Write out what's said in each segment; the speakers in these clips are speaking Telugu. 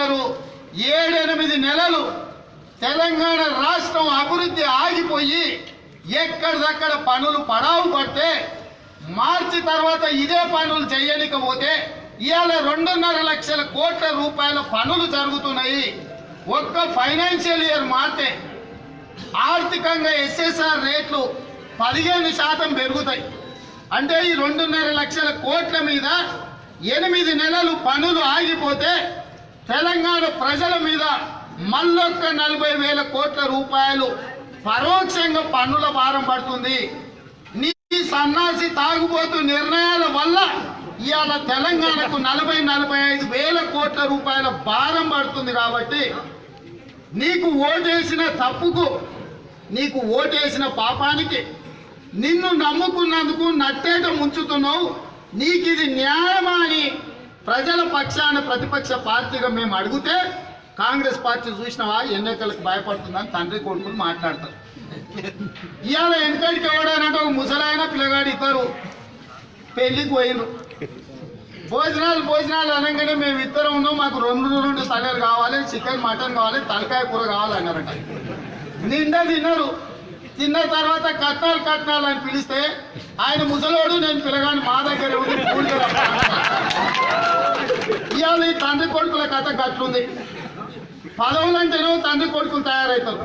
ఏమంటారు 7-8 నెలలు తెలంగాణ రాష్ట్రం అభివృద్ధి ఆగిపోయి ఎక్కడిదక్కడ పనులు పడావు పడితే మార్చి తర్వాత ఇదే పనులు చేయనికపోతే ఇవాళ 2.5 లక్షల కోట్ల రూపాయల పనులు జరుగుతున్నాయి. ఒక్క ఫైనాన్షియల్ ఇయర్ మారితే ఆర్థికంగా ఎస్ఎస్ఆర్ రేట్లు 15% పెరుగుతాయి. అంటే ఈ 2.5 లక్షల కోట్ల మీద 8 నెలలు పనులు ఆగిపోతే తెలంగాణ ప్రజల మీద మళ్ళొక్క 40,000 కోట్ల రూపాయలు పరోక్షంగా పన్నుల భారం పడుతుంది. నీ సన్నాసి తాగుబోతు నిర్ణయాల వల్ల ఇవాళ తెలంగాణకు 40-45,000 కోట్ల రూపాయల భారం పడుతుంది. కాబట్టి నీకు ఓటేసిన తప్పుకు, నీకు ఓటేసిన పాపానికి, నిన్ను నమ్ముకున్నందుకు నట్టేట ముంచుతున్నావు. నీకు ఇది న్యాయమా అని ప్రజల పక్షాన ప్రతిపక్ష పార్టీగా మేము అడిగితే కాంగ్రెస్ పార్టీ చూసినవా ఎన్నికలకు భయపడుతుందని తండ్రి కొడుకులు మాట్లాడతారు. ఇవాళ వెనకడికి ఎవడానంటే ఒక ముసలాయన పిల్లగాడు ఇద్దరు పెళ్లికి పోయినరు. భోజనాలు అనగానే మేము ఇద్దరం ఉన్నాం, మాకు 2 తలలు కావాలి, చికెన్ మటన్ కావాలి, తలకాయ కూర కావాలన్నారట. నిండా తిన్నారు. తిన్న తర్వాత కట్నాలు అని పిలిస్తే ఆయన ముసలోడు, నేను పిల్లగాని మా దగ్గర ఇవాళ ఈ తండ్రి కొడుకుల కథ గట్లుంది. పదవులంటేనేమో తండ్రి కొడుకులు తయారవుతారు,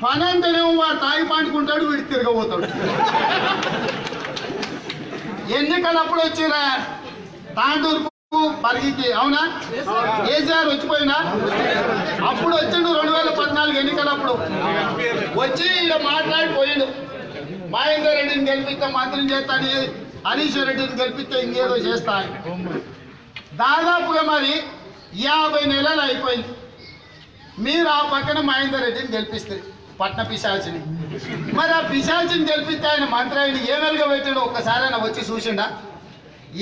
పని అంటేనేమో వాడు తాగి పండుకుంటాడు, వీడు తిరగబోతాడు. ఎన్నికలప్పుడు వచ్చిరా తాండూరుకు పరిగికి, అవునా? కేసీఆర్ వచ్చిపోయినా అప్పుడు వచ్చిండు 2014 ఎన్నికలప్పుడు వచ్చి ఇలా మాట్లాడిపోయిండు. మహేందర్ రెడ్డిని గెలిపిస్తే మంత్రిని చేస్తాను, హరీష్ రెడ్డిని గెలిపిస్తే ఇంకేదో చేస్తా. దాదాపుగా మరి 50 నెలలు అయిపోయింది. మీరు ఆ పక్కన మహేందర్ రెడ్డిని గెలిపిస్తారు, పట్న పిశాచిని. మరి ఆ పిశాచిని గెలిపిస్తే ఆయన మంత్రి ఆయన ఏ వెలుగా పెట్టాడు ఒక్కసారి ఆయన వచ్చి చూసిండా?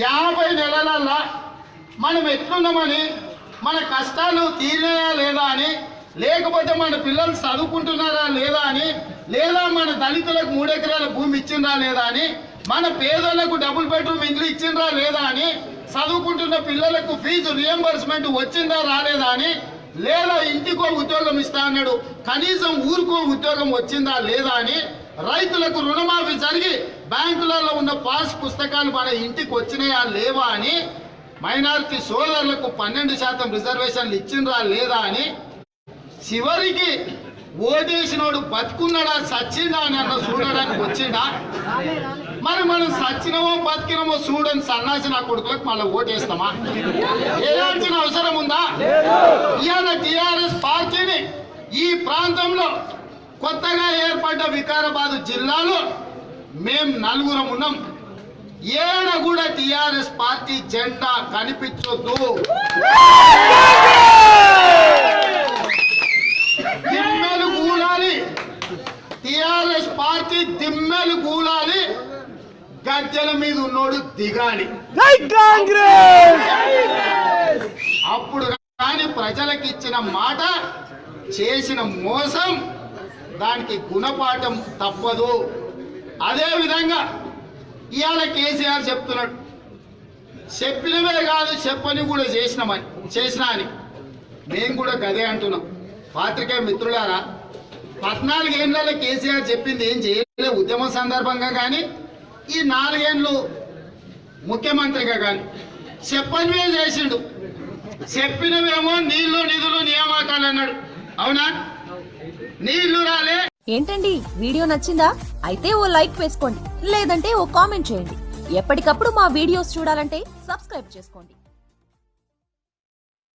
50 నెలలల్లా మనం ఎట్లున్నామని, మన కష్టాలు తీరినాయా లేదా అని, లేకపోతే మన పిల్లలు చదువుకుంటున్నారా లేదా అని, లేదా మన దళితులకు 3 ఎకరాల భూమి ఇచ్చిండ్రా లేదా అని, మన పేదలకు డబుల్ బెడ్రూమ్ ఇండ్లు ఇచ్చిండ్రా లేదా అని, చదువుకుంటున్న పిల్లలకు ఫీజు రియంబర్స్మెంట్ వచ్చిందా రాలేదా అని, లేదా ఇంటికో ఉద్యోగం ఇస్తా అన్నాడు, కనీసం ఊరికో ఉద్యోగం వచ్చిందా లేదా అని, రైతులకు రుణమాఫీ జరిగి బ్యాంకులలో ఉన్న పాస్ పుస్తకాలు మన ఇంటికి వచ్చినాయా లేవా అని, మైనారిటీ సోదరులకు 12% రిజర్వేషన్లు ఇచ్చిండ్రా లేదా అని, చివరికి ఓటేసినోడు బతుకున్నాడా సచ్చిందా అని అన్న చూడడానికి వచ్చిందా? మరి మనం సచ్చినమో బతికినమో చూడని సన్నాసి నా కొడుకులకు మళ్ళీ ఓటేస్తామా? ఏడాల్సిన అవసరం ఉందా? ఇవాళ టీఆర్ఎస్ పార్టీని ఈ ప్రాంతంలో కొత్తగా ఏర్పడ్డ వికారాబాద్ జిల్లాలో మేము 4 ఉన్నాం. ఏడ కూడా టీఆర్ఎస్ పార్టీ జెండా కనిపించొద్దు. దిమ్మెలు కూలాలి, టిఆర్ఎస్ పార్టీ దిమ్మెలు కూలాలి, గజ్జల మీద ఉన్నోడు దిగాలి. అప్పుడు కానీ ప్రజలకు ఇచ్చిన మాట, చేసిన మోసం, దానికి గుణపాఠం తప్పదు. అదే విధంగా ఇవాళ కేసీఆర్ చెప్తున్నాడు, చెప్పినవే కాదు చెప్పని కూడా చేసినా అని. మేము కూడా గదే అంటున్నాం. పాత్రికేయ మిత్రులారా, 14 ఏళ్లలో కేసీఆర్ చెప్పింది ఏం చేయలే ఉద్యమం సందర్భంగా కానీ, ఈ 4 ఏళ్ళు ముఖ్యమంత్రిగా కానీ చెప్పనివే చేసిండు. చెప్పినవేమో నీళ్లు నిధులు నియామకాలు అన్నాడు, అవునా? నీళ్లు రాలే. ఏంటండి వీడియో నచ్చిందా? అయితే ఓ లైక్ వేసుకోండి, లేదంటే ఓ కామెంట్ చేయండి. ఎప్పటికప్పుడు మా వీడియోస్ చూడాలంటే సబ్స్క్రైబ్ చేసుకోండి.